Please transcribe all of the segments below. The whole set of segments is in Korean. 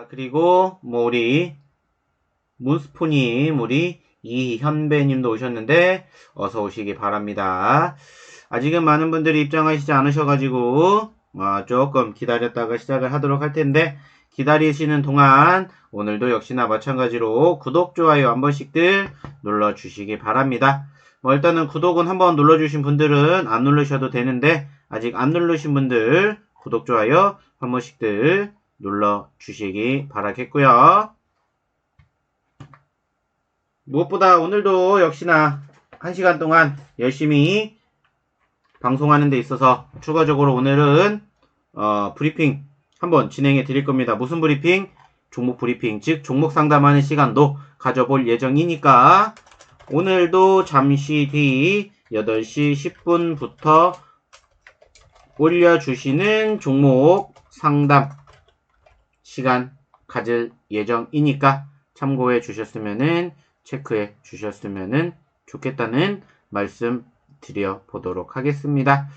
그리고 우리 문스포님, 우리 이현배님도 오셨는데 어서 오시기 바랍니다. 아직은 많은 분들이 입장하시지 않으셔가지고 조금 기다렸다가 시작을 하도록 할 텐데, 기다리시는 동안 오늘도 역시나 마찬가지로 구독, 좋아요 한 번씩들 눌러주시기 바랍니다. 일단은 구독은 한번 눌러주신 분들은 안 누르셔도 되는데, 아직 안 누르신 분들 구독, 좋아요 한 번씩들 눌러주시기 바라겠고요. 무엇보다 오늘도 역시나 1시간 동안 열심히 방송하는 데 있어서 추가적으로 오늘은 브리핑 한번 진행해 드릴 겁니다. 무슨 브리핑? 종목 브리핑, 즉 종목 상담하는 시간도 가져볼 예정이니까 오늘도 잠시 뒤 8시 10분부터 올려주시는 종목 상담 시간 가질 예정이니까 참고해 주셨으면은, 체크해 주셨으면은 좋겠다는 말씀 드려보도록 하겠습니다.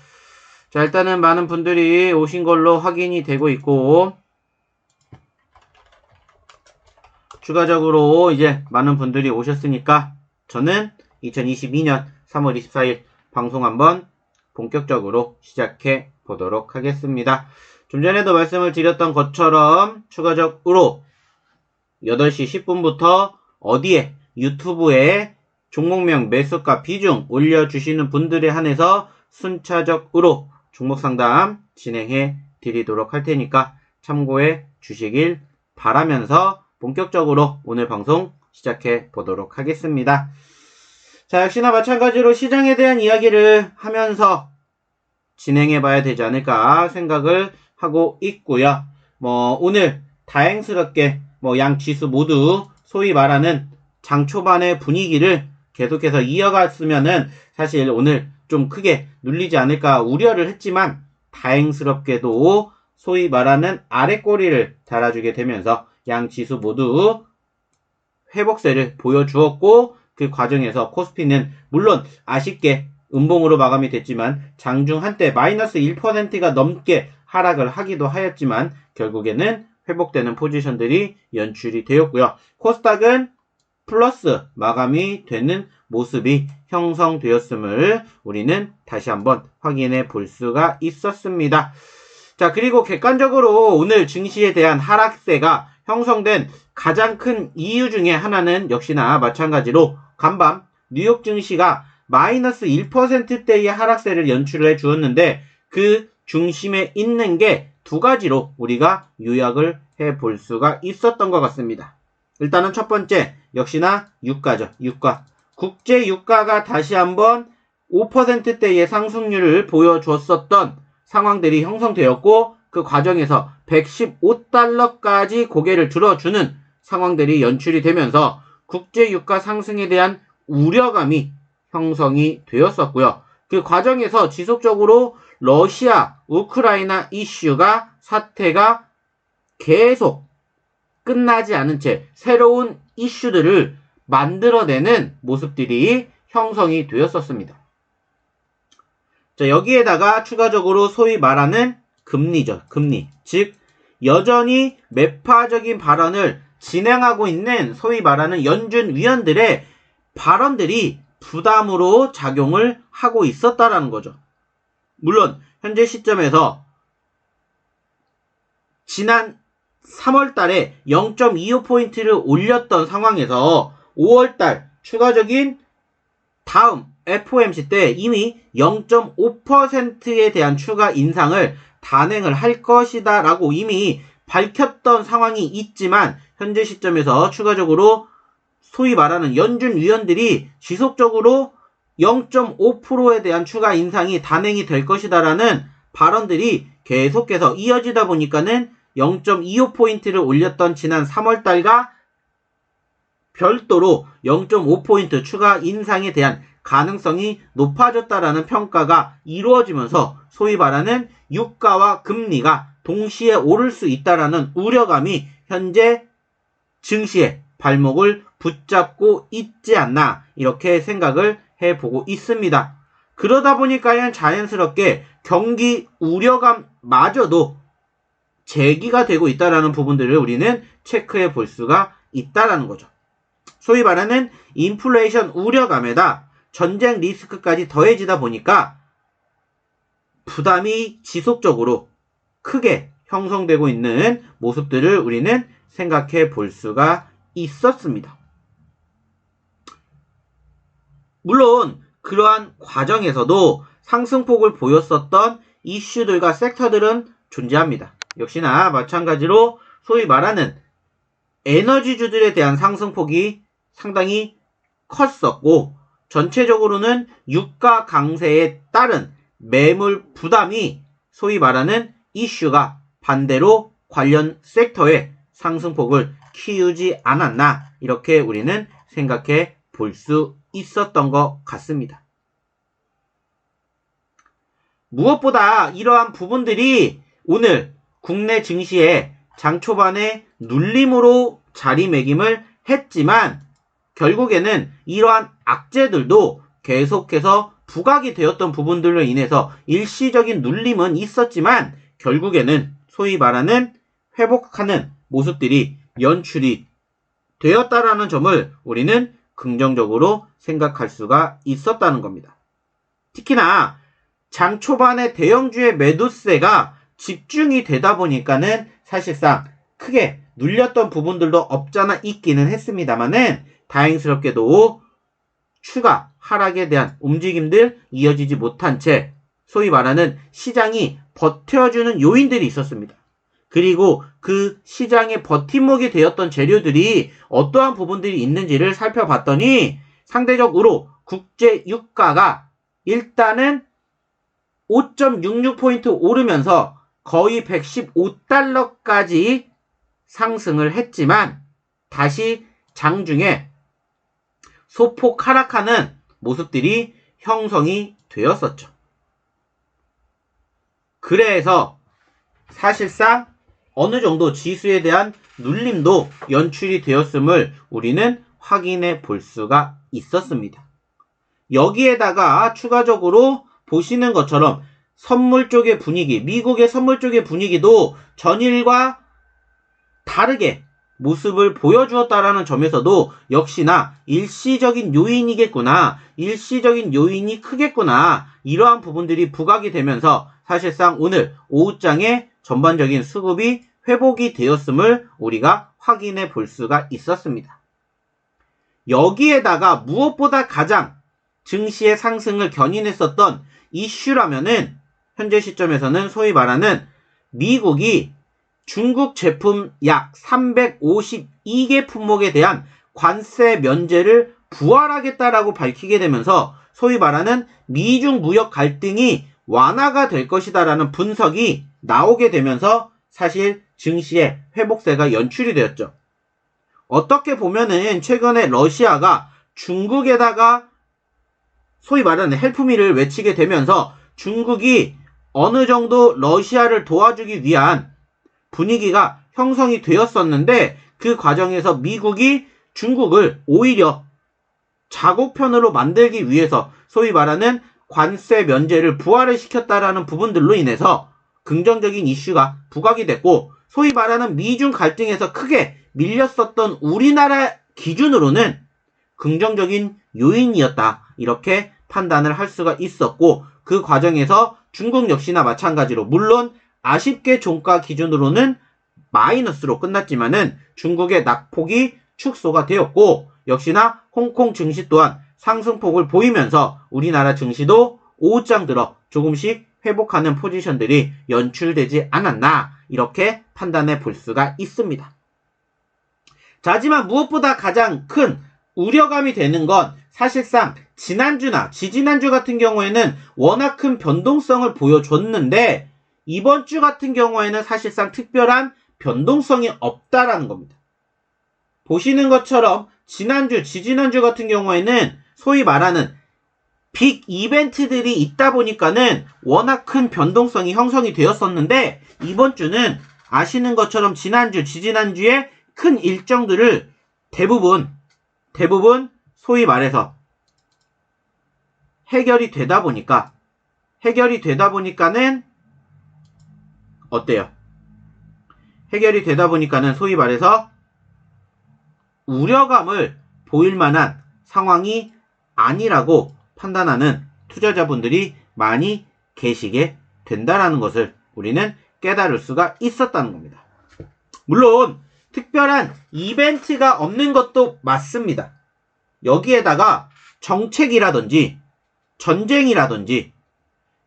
자, 일단은 많은 분들이 오신 걸로 확인이 되고 있고, 추가적으로 이제 많은 분들이 오셨으니까 저는 2022년 3월 24일 방송 한번 본격적으로 시작해 보도록 하겠습니다. 좀 전에도 말씀을 드렸던 것처럼 추가적으로 8시 10분부터 어디에 유튜브에 종목명, 매수가, 비중 올려주시는 분들에 한해서 순차적으로 종목 상담 진행해 드리도록 할 테니까 참고해 주시길 바라면서 본격적으로 오늘 방송 시작해 보도록 하겠습니다. 자, 역시나 마찬가지로 시장에 대한 이야기를 하면서 진행해 봐야 되지 않을까 생각을 하고 있고요. 오늘 다행스럽게 양 지수 모두 소위 말하는 장 초반의 분위기를 계속해서 이어갔으면은 사실 오늘 좀 크게 눌리지 않을까 우려를 했지만, 다행스럽게도 소위 말하는 아랫꼬리를 달아주게 되면서 양 지수 모두 회복세를 보여주었고, 그 과정에서 코스피는 물론 아쉽게 음봉으로 마감이 됐지만 장중 한때 마이너스 1%가 넘게 하락을 하기도 하였지만 결국에는 회복되는 포지션들이 연출이 되었고요. 코스닥은 플러스 마감이 되는 모습이 형성되었음을 우리는 다시 한번 확인해 볼 수가 있었습니다. 자, 그리고 객관적으로 오늘 증시에 대한 하락세가 형성된 가장 큰 이유 중에 하나는 역시나 마찬가지로 간밤 뉴욕 증시가 마이너스 1%대의 하락세를 연출해 주었는데, 그 중심에 있는 게 두 가지로 우리가 요약을 해 볼 수가 있었던 것 같습니다. 일단은 첫 번째, 역시나 유가죠. 유가. 국제 유가가 다시 한번 5%대의 상승률을 보여줬었던 상황들이 형성되었고, 그 과정에서 115달러까지 고개를 들어주는 상황들이 연출이 되면서 국제 유가 상승에 대한 우려감이 형성이 되었었고요. 그 과정에서 지속적으로 러시아, 우크라이나 이슈가 사태가 계속 끝나지 않은 채 새로운 이슈들을 만들어내는 모습들이 형성이 되었었습니다. 자, 여기에다가 추가적으로 소위 말하는 금리죠. 금리. 즉 여전히 매파적인 발언을 진행하고 있는 소위 말하는 연준 위원들의 발언들이 부담으로 작용을 하고 있었다라는 거죠. 물론 현재 시점에서 지난 3월달에 0.25포인트를 올렸던 상황에서 5월달 추가적인 다음 FOMC 때 이미 0.5%에 대한 추가 인상을 단행을 할 것이다 라고 이미 밝혔던 상황이 있지만, 현재 시점에서 추가적으로 소위 말하는 연준 위원들이 지속적으로 0.5%에 대한 추가 인상이 단행이 될 것이다 라는 발언들이 계속해서 이어지다 보니까는 0.25포인트를 올렸던 지난 3월달과 별도로 0.5포인트 추가 인상에 대한 가능성이 높아졌다라는 평가가 이루어지면서 소위 말하는 유가와 금리가 동시에 오를 수 있다라는 우려감이 현재 증시의 발목을 붙잡고 있지 않나, 이렇게 생각을 해보고 있습니다. 그러다 보니까 자연스럽게 경기 우려감마저도 제기가 되고 있다라는 부분들을 우리는 체크해 볼 수가 있다라는 거죠. 소위 말하는 인플레이션 우려감에다 전쟁 리스크까지 더해지다 보니까 부담이 지속적으로 크게 형성되고 있는 모습들을 우리는 생각해 볼 수가 있었습니다. 물론 그러한 과정에서도 상승폭을 보였었던 이슈들과 섹터들은 존재합니다. 역시나 마찬가지로 소위 말하는 에너지주들에 대한 상승폭이 상당히 컸었고, 전체적으로는 유가 강세에 따른 매물 부담이 소위 말하는 이슈가 반대로 관련 섹터의 상승폭을 키우지 않았나, 이렇게 우리는 생각해 볼 수 있었던 것 같습니다. 무엇보다 이러한 부분들이 오늘 국내 증시의 장 초반에 눌림으로 자리매김을 했지만 결국에는 이러한 악재들도 계속해서 부각이 되었던 부분들로 인해서 일시적인 눌림은 있었지만 결국에는 소위 말하는 회복하는 모습들이 연출이 되었다라는 점을 우리는 긍정적으로 생각할 수가 있었다는 겁니다. 특히나 장 초반에 대형주의 매도세가 집중이 되다 보니까는 사실상 크게 눌렸던 부분들도 없잖아 있기는 했습니다만은 다행스럽게도 추가 하락에 대한 움직임들 이어지지 못한 채 소위 말하는 시장이 버텨주는 요인들이 있었습니다. 그리고 그 시장의 버팀목이 되었던 재료들이 어떠한 부분들이 있는지를 살펴봤더니 상대적으로 국제 유가가 일단은 5.66포인트 오르면서 거의 115달러까지 상승을 했지만 다시 장중에 소폭 하락하는 모습들이 형성이 되었었죠. 그래서 사실상 어느 정도 지수에 대한 눌림도 연출이 되었음을 우리는 확인해 볼 수가 있었습니다. 여기에다가 추가적으로 보시는 것처럼 선물 쪽의 분위기, 미국의 선물 쪽의 분위기도 전일과 다르게 모습을 보여주었다라는 점에서도 역시나 일시적인 요인이겠구나, 일시적인 요인이 크겠구나, 이러한 부분들이 부각이 되면서 사실상 오늘 오후장에 전반적인 수급이 회복이 되었음을 우리가 확인해 볼 수가 있었습니다. 여기에다가 무엇보다 가장 증시의 상승을 견인했었던 이슈라면은 현재 시점에서는 소위 말하는 미국이 중국 제품 약 352개 품목에 대한 관세 면제를 부활하겠다라고 밝히게 되면서 소위 말하는 미중 무역 갈등이 완화가 될 것이다라는 분석이 나오게 되면서 사실 증시의 회복세가 연출이 되었죠. 어떻게 보면은 최근에 러시아가 중국에다가 소위 말하는 헬프미를 외치게 되면서 중국이 어느 정도 러시아를 도와주기 위한 분위기가 형성이 되었었는데 그 과정에서 미국이 중국을 오히려 자국편으로 만들기 위해서 소위 말하는 관세 면제를 부활을 시켰다라는 부분들로 인해서 긍정적인 이슈가 부각이 됐고, 소위 말하는 미중 갈등에서 크게 밀렸었던 우리나라 기준으로는 긍정적인 요인이었다, 이렇게 판단을 할 수가 있었고, 그 과정에서 중국 역시나 마찬가지로 물론 아쉽게 종가 기준으로는 마이너스로 끝났지만은 중국의 낙폭이 축소가 되었고, 역시나 홍콩 증시 또한 상승폭을 보이면서 우리나라 증시도 오후장 들어 조금씩 회복하는 포지션들이 연출되지 않았나, 이렇게 판단해 볼 수가 있습니다. 자, 하지만 무엇보다 가장 큰 우려감이 되는 건 사실상 지난주나 지지난주 같은 경우에는 워낙 큰 변동성을 보여줬는데 이번 주 같은 경우에는 사실상 특별한 변동성이 없다라는 겁니다. 보시는 것처럼 지난주, 지지난주 같은 경우에는 소위 말하는 빅 이벤트들이 있다 보니까는 워낙 큰 변동성이 형성이 되었었는데 이번 주는 아시는 것처럼 지난주, 지지난주에 큰 일정들을 대부분 소위 말해서 해결이 되다 보니까는 어때요? 해결이 되다 보니까는 소위 말해서 우려감을 보일 만한 상황이 아니라고 판단하는 투자자분들이 많이 계시게 된다라는 것을 우리는 깨달을 수가 있었다는 겁니다. 물론 특별한 이벤트가 없는 것도 맞습니다. 여기에다가 정책이라든지 전쟁이라든지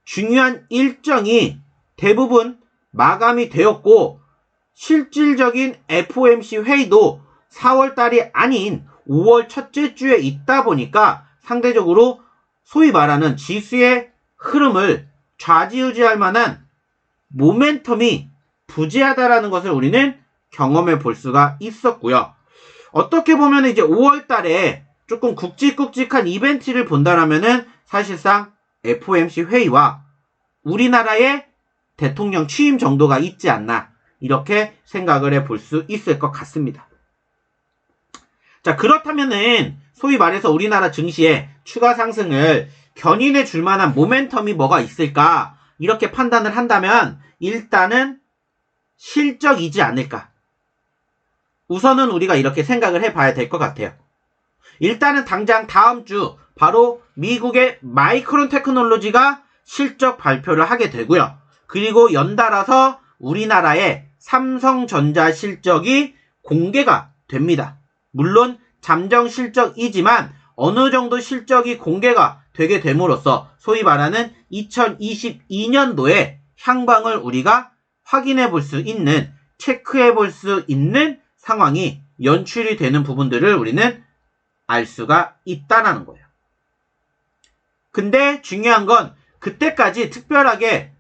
중요한 일정이 대부분 마감이 되었고 실질적인 FOMC 회의도 4월달이 아닌 5월 첫째 주에 있다 보니까 상대적으로 소위 말하는 지수의 흐름을 좌지우지할 만한 모멘텀이 부재하다라는 것을 우리는 경험해 볼 수가 있었고요. 어떻게 보면 이제 5월달에 조금 굵직굵직한 이벤트를 본다라면은 사실상 FOMC 회의와 우리나라의 대통령 취임 정도가 있지 않나 이렇게 생각을 해 볼 수 있을 것 같습니다. 자, 그렇다면은 소위 말해서 우리나라 증시의 추가 상승을 견인해 줄 만한 모멘텀이 뭐가 있을까 이렇게 판단을 한다면 일단은 실적이지 않을까. 우선은 우리가 이렇게 생각을 해봐야 될 것 같아요. 일단은 당장 다음 주 바로 미국의 마이크론 테크놀로지가 실적 발표를 하게 되고요. 그리고 연달아서 우리나라의 삼성전자 실적이 공개가 됩니다. 물론 잠정 실적이지만 어느 정도 실적이 공개가 되게 됨으로써 소위 말하는 2022년도의 향방을 우리가 확인해 볼 수 있는, 체크해 볼 수 있는 상황이 연출이 되는 부분들을 우리는 알 수가 있다는 거예요. 근데 중요한 건 그때까지 특별하게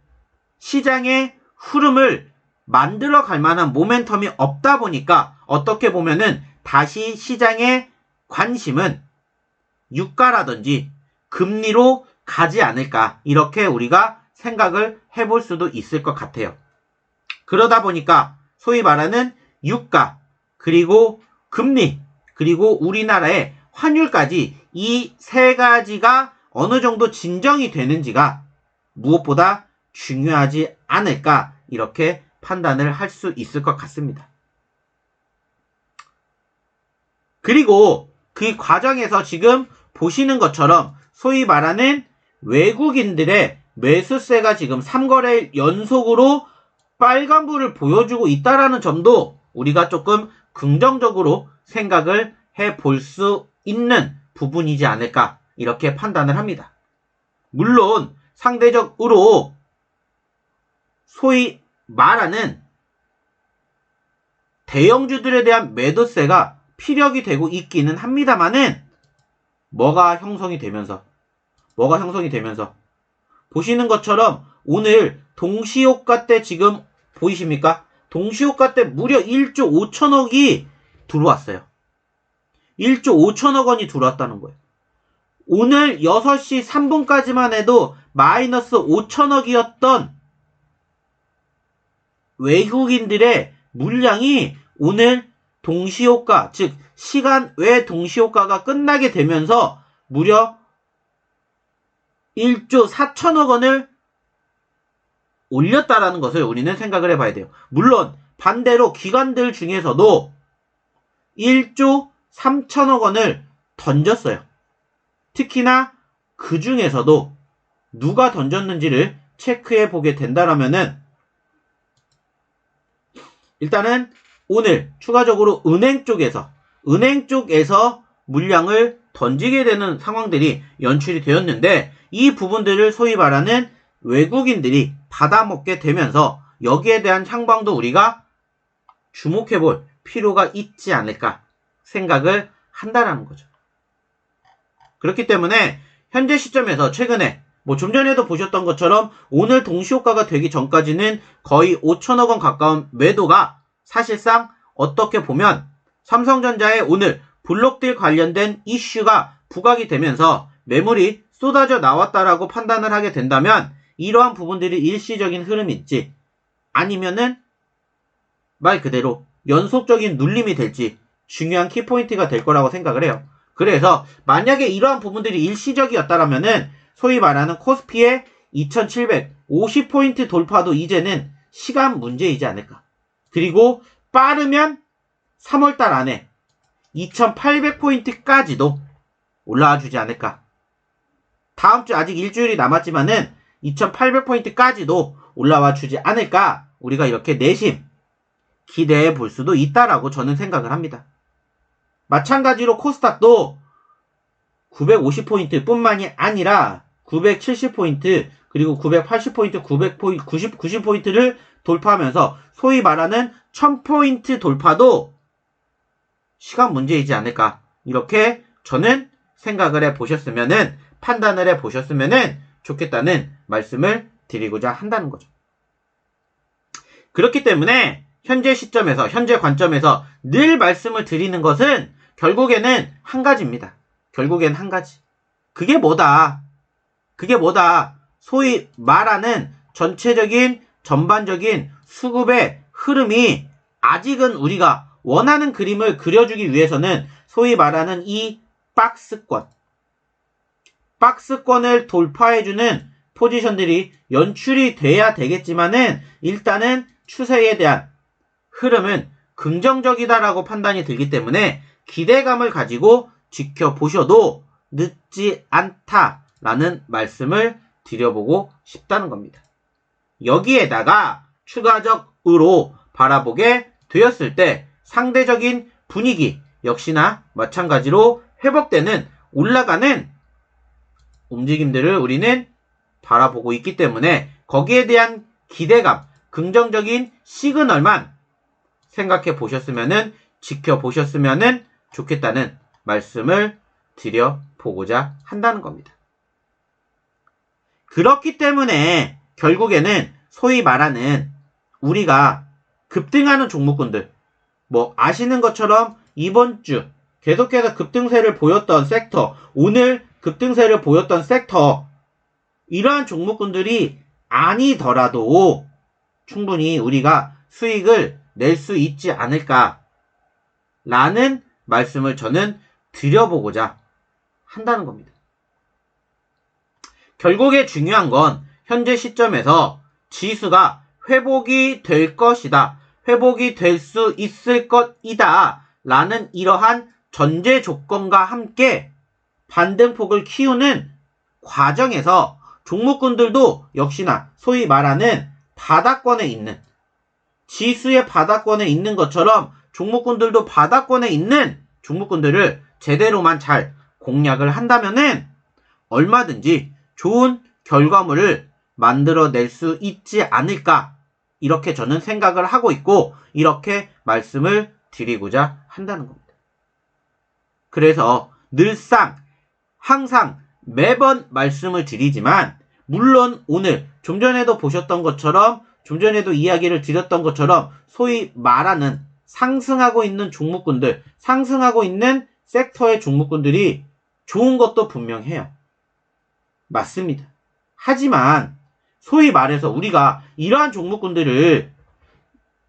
시장의 흐름을 만들어 갈 만한 모멘텀이 없다 보니까 어떻게 보면은 다시 시장의 관심은 유가라든지 금리로 가지 않을까 이렇게 우리가 생각을 해볼 수도 있을 것 같아요. 그러다 보니까 소위 말하는 유가 그리고 금리 그리고 우리나라의 환율까지 이 세 가지가 어느 정도 진정이 되는지가 무엇보다 중요하지 않을까 이렇게 판단을 할 수 있을 것 같습니다. 그리고 그 과정에서 지금 보시는 것처럼 소위 말하는 외국인들의 매수세가 지금 3거래일 연속으로 빨간불을 보여주고 있다는 점도 우리가 조금 긍정적으로 생각을 해볼 수 있는 부분이지 않을까 이렇게 판단을 합니다. 물론 상대적으로 소위 말하는 대형주들에 대한 매도세가 피력이 되고 있기는 합니다만은 뭐가 형성이 되면서 보시는 것처럼 오늘 동시호가 때 지금 보이십니까? 동시호가 때 무려 1조 5천억이 들어왔어요. 1조 5천억 원이 들어왔다는 거예요. 오늘 6시 3분까지만 해도 마이너스 5천억이었던 외국인들의 물량이 오늘 동시호가, 즉 시간 외 동시호가가 끝나게 되면서 무려 1조 4천억 원을 올렸다라는 것을 우리는 생각을 해봐야 돼요. 물론 반대로 기관들 중에서도 1조 3천억 원을 던졌어요. 특히나 그 중에서도 누가 던졌는지를 체크해 보게 된다라면은 일단은 오늘 추가적으로 은행 쪽에서 물량을 던지게 되는 상황들이 연출이 되었는데 이 부분들을 소위 말하는 외국인들이 받아먹게 되면서 여기에 대한 향방도 우리가 주목해 볼 필요가 있지 않을까 생각을 한다라는 거죠. 그렇기 때문에 현재 시점에서 최근에 좀 전에도 보셨던 것처럼 오늘 동시호가가 되기 전까지는 거의 5천억 원 가까운 매도가 사실상 어떻게 보면 삼성전자의 오늘 블록딜 관련된 이슈가 부각이 되면서 매물이 쏟아져 나왔다라고 판단을 하게 된다면 이러한 부분들이 일시적인 흐름일지 아니면은 말 그대로 연속적인 눌림이 될지 중요한 키포인트가 될 거라고 생각을 해요. 그래서 만약에 이러한 부분들이 일시적이었다라면은 소위 말하는 코스피의 2750포인트 돌파도 이제는 시간 문제이지 않을까. 그리고 빠르면 3월달 안에 2800포인트까지도 올라와 주지 않을까. 다음 주 아직 일주일이 남았지만은 2800포인트까지도 올라와 주지 않을까. 우리가 이렇게 내심 기대해 볼 수도 있다라고 저는 생각을 합니다. 마찬가지로 코스닥도 950포인트 뿐만이 아니라 970포인트 그리고 980포인트, 90포인트를 돌파하면서 소위 말하는 1000포인트 돌파도 시간 문제이지 않을까. 이렇게 저는 생각을 해보셨으면은, 판단을 해보셨으면은 좋겠다는 말씀을 드리고자 한다는 거죠. 그렇기 때문에 현재 시점에서, 현재 관점에서 늘 말씀을 드리는 것은 결국에는 한 가지입니다. 결국엔 한 가지. 그게 뭐다? 소위 말하는 전체적인, 전반적인 수급의 흐름이 아직은 우리가 원하는 그림을 그려주기 위해서는 소위 말하는 이 박스권을 돌파해주는 포지션들이 연출이 돼야 되겠지만은 일단은 추세에 대한 흐름은 긍정적이다라고 판단이 들기 때문에 기대감을 가지고 지켜보셔도 늦지 않다라는 말씀을 드려보고 싶다는 겁니다. 여기에다가 추가적으로 바라보게 되었을 때 상대적인 분위기 역시나 마찬가지로 회복되는 올라가는 움직임들을 우리는 바라보고 있기 때문에 거기에 대한 기대감, 긍정적인 시그널만 생각해 보셨으면은, 지켜보셨으면은 좋겠다는 말씀을 드려보고자 한다는 겁니다. 그렇기 때문에 결국에는 소위 말하는 우리가 급등하는 종목군들, 아시는 것처럼 이번 주 계속해서 급등세를 보였던 섹터, 오늘 급등세를 보였던 섹터, 이러한 종목군들이 아니더라도 충분히 우리가 수익을 낼 수 있지 않을까 라는 말씀을 저는 드려보고자 한다는 겁니다. 결국에 중요한 건 현재 시점에서 지수가 회복이 될 것이다, 회복이 될 수 있을 것이다 라는 이러한 전제 조건과 함께 반등폭을 키우는 과정에서 종목군들도 역시나 소위 말하는 바닥권에 있는, 지수의 바닥권에 있는 것처럼 종목군들도 바닥권에 있는 종목군들을 제대로만 잘 공략을 한다면은 얼마든지 좋은 결과물을 만들어낼 수 있지 않을까, 이렇게 저는 생각을 하고 있고 이렇게 말씀을 드리고자 한다는 겁니다. 그래서 늘상 항상 매번 말씀을 드리지만, 물론 오늘 좀 전에도 보셨던 것처럼, 좀 전에도 이야기를 드렸던 것처럼 소위 말하는 상승하고 있는 종목군들, 상승하고 있는 섹터의 종목군들이 좋은 것도 분명해요. 맞습니다. 하지만 소위 말해서 우리가 이러한 종목군들을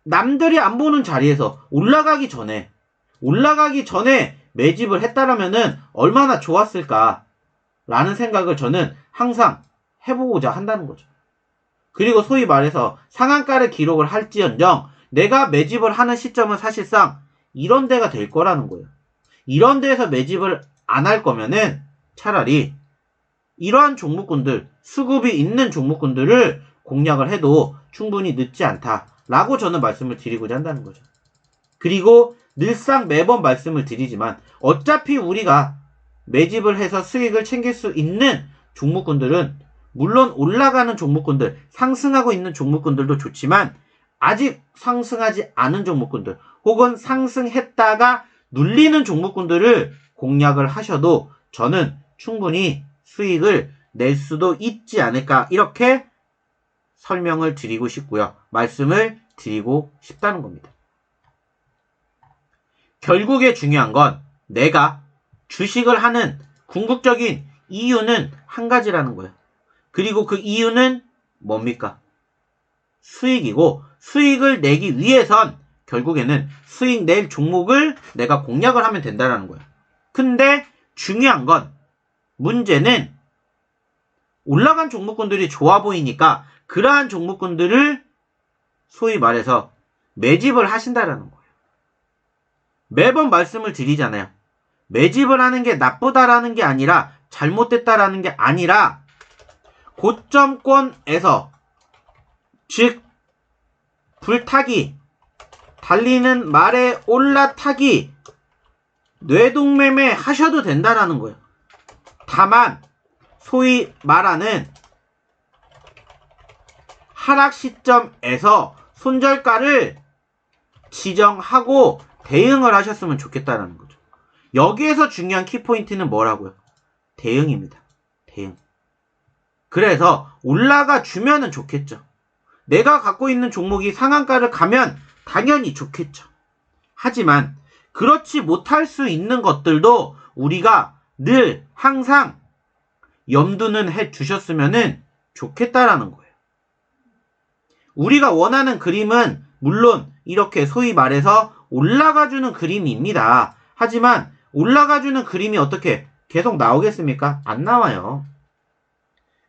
남들이 안 보는 자리에서 올라가기 전에 매집을 했다라면은 얼마나 좋았을까 라는 생각을 저는 항상 해보고자 한다는 거죠. 그리고 소위 말해서 상한가를 기록을 할지언정 내가 매집을 하는 시점은 사실상 이런 데가 될 거라는 거예요. 이런 데에서 매집을 안 할 거면은 차라리 이러한 종목군들, 수급이 있는 종목군들을 공략을 해도 충분히 늦지 않다라고 저는 말씀을 드리고자 한다는 거죠. 그리고 늘상 매번 말씀을 드리지만 어차피 우리가 매집을 해서 수익을 챙길 수 있는 종목군들은 물론 올라가는 종목군들, 상승하고 있는 종목군들도 좋지만 아직 상승하지 않은 종목군들 혹은 상승했다가 눌리는 종목군들을 공략을 하셔도 저는 충분히 수익을 낼 수도 있지 않을까, 이렇게 설명을 드리고 싶고요. 말씀을 드리고 싶다는 겁니다. 결국에 중요한 건 내가 주식을 하는 궁극적인 이유는 한 가지라는 거예요. 그리고 그 이유는 뭡니까? 수익이고, 수익을 내기 위해선 결국에는 수익 낼 종목을 내가 공략을 하면 된다는 거예요. 근데 중요한 건, 문제는 올라간 종목군들이 좋아 보이니까 그러한 종목군들을 소위 말해서 매집을 하신다라는 거예요. 매번 말씀을 드리잖아요. 매집을 하는 게 나쁘다라는 게 아니라 잘못됐다라는 게 아니라 고점권에서 즉 불타기, 달리는 말에 올라타기, 뇌동매매 하셔도 된다라는 거예요. 다만 소위 말하는 하락 시점에서 손절가를 지정하고 대응을 하셨으면 좋겠다라는 거죠. 여기에서 중요한 키포인트는 뭐라고요? 대응입니다. 대응. 그래서 올라가 주면은 좋겠죠. 내가 갖고 있는 종목이 상한가를 가면 당연히 좋겠죠. 하지만 그렇지 못할 수 있는 것들도 우리가 늘 항상 염두는 해 주셨으면 좋겠다라는 거예요. 우리가 원하는 그림은 물론 이렇게 소위 말해서 올라가주는 그림입니다. 하지만 올라가주는 그림이 어떻게 계속 나오겠습니까? 안 나와요.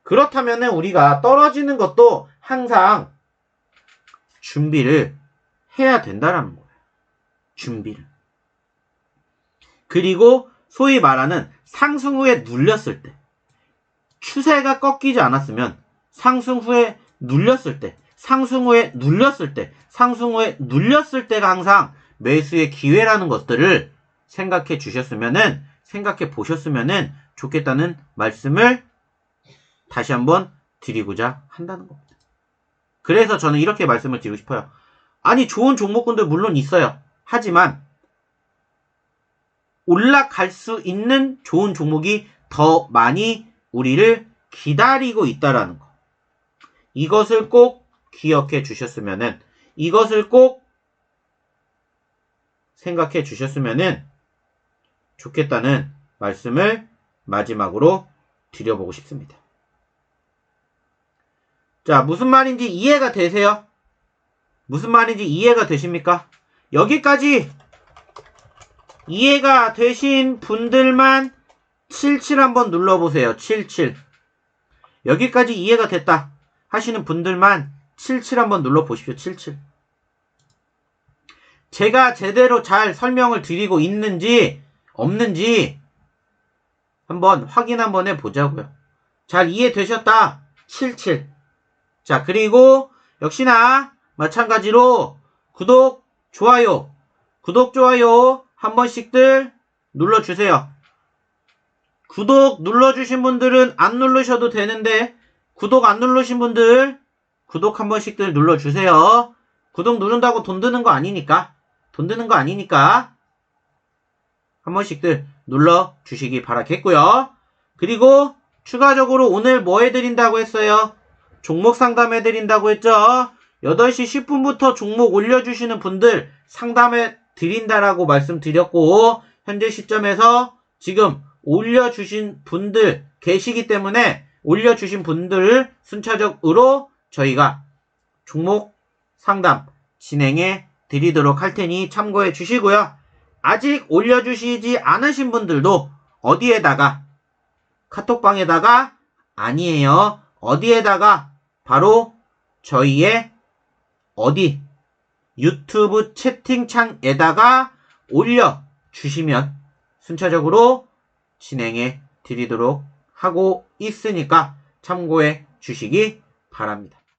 그렇다면 우리가 떨어지는 것도 항상 준비를 해야 된다는 거예요. 준비를. 그리고 소위 말하는 상승 후에 눌렸을 때, 추세가 꺾이지 않았으면 상승 후에 눌렸을 때, 상승 후에 눌렸을 때, 상승 후에 눌렸을 때가 항상 매수의 기회라는 것들을 생각해 주셨으면은, 생각해 보셨으면은 좋겠다는 말씀을 다시 한번 드리고자 한다는 겁니다. 그래서 저는 이렇게 말씀을 드리고 싶어요. 아니, 좋은 종목군들 물론 있어요. 하지만 올라갈 수 있는 좋은 종목이 더 많이 우리를 기다리고 있다라는 거. 이것을 꼭 기억해 주셨으면은, 이것을 꼭 생각해 주셨으면은 좋겠다는 말씀을 마지막으로 드려보고 싶습니다. 자, 무슨 말인지 이해가 되세요? 무슨 말인지 이해가 되십니까? 여기까지 이해가 되신 분들만 77 한번 눌러보세요. 77. 여기까지 이해가 됐다 하시는 분들만 77 한번 눌러보십시오. 77. 제가 제대로 잘 설명을 드리고 있는지 없는지 한번 확인 한번 해보자고요. 잘 이해되셨다. 77. 자, 그리고 역시나 마찬가지로 구독, 좋아요 한 번씩들 눌러주세요. 구독 눌러주신 분들은 안 누르셔도 되는데 구독 안 누르신 분들 구독 한 번씩들 눌러주세요. 구독 누른다고 돈 드는 거 아니니까, 돈 드는 거 아니니까 한 번씩들 눌러주시기 바라겠고요. 그리고 추가적으로 오늘 뭐 해드린다고 했어요? 종목 상담 해드린다고 했죠? 8시 10분부터 종목 올려주시는 분들 상담해 드린다라고 말씀드렸고, 현재 시점에서 지금 올려주신 분들 계시기 때문에 올려주신 분들 순차적으로 저희가 종목 상담 진행해 드리도록 할 테니 참고해 주시고요. 아직 올려주시지 않으신 분들도 어디에다가, 카톡방에다가 아니에요. 어디에다가 바로 저희의 유튜브 채팅창에다가 올려주시면 순차적으로 진행해 드리도록 하고 있으니까 참고해 주시기 바랍니다.